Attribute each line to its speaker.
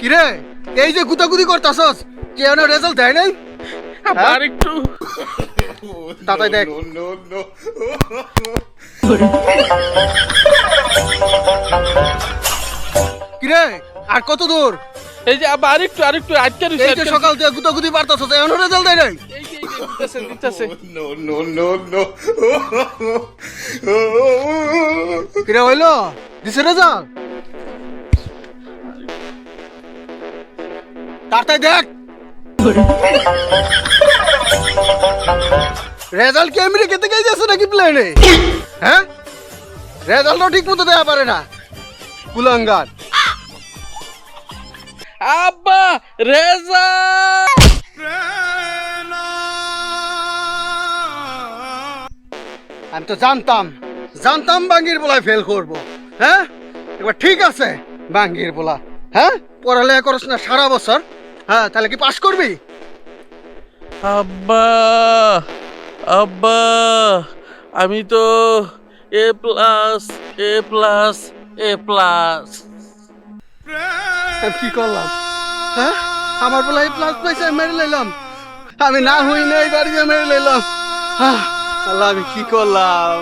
Speaker 1: কিরে এই যে গুতাগুতি করতাছস কেন রেজাল্ট দেয় নাই?
Speaker 2: আর একটু
Speaker 1: তাতাই দেখ কিরে আর কত দূর?
Speaker 2: এই যে আরেকটু আটকে রইছে
Speaker 1: এই যে সকাল থেকে গুতাগুতি পারতাছস এখন রেজাল্ট দেয় নাই?
Speaker 2: এই দিতেছে
Speaker 1: কিরে হইলো দিছে রেজাল্ট? তাতাই দেখ রেজাল্ট কি আমেরিকা থেকে যাচ্ছে নাকি প্লেনে? হ্যাঁ রেজাল্টও ঠিক মতো দেয়া পারে না কুলাঙ্গার।
Speaker 2: আব্বা রেজাল্ট
Speaker 1: আমি তো জানতাম বাঙ্গির বলায় ফেল করব। হ্যাঁ এবার ঠিক আছে বাঙ্গির বলা। হ্যাঁ পড়ালেখা করছ না সারা বছর, হ্যাঁ তাহলে কি পাস করবি?
Speaker 2: আব্বা আব্বা আমি তো এ প্লাস
Speaker 1: আমি কি করলাম? হ্যাঁ আমার বলা এই প্লাস পয়সা মেরে লাইলাম, আমি না হই না এই বাড়ি মেরে লাইলাম। আল্লাহ আমি কি করলাম?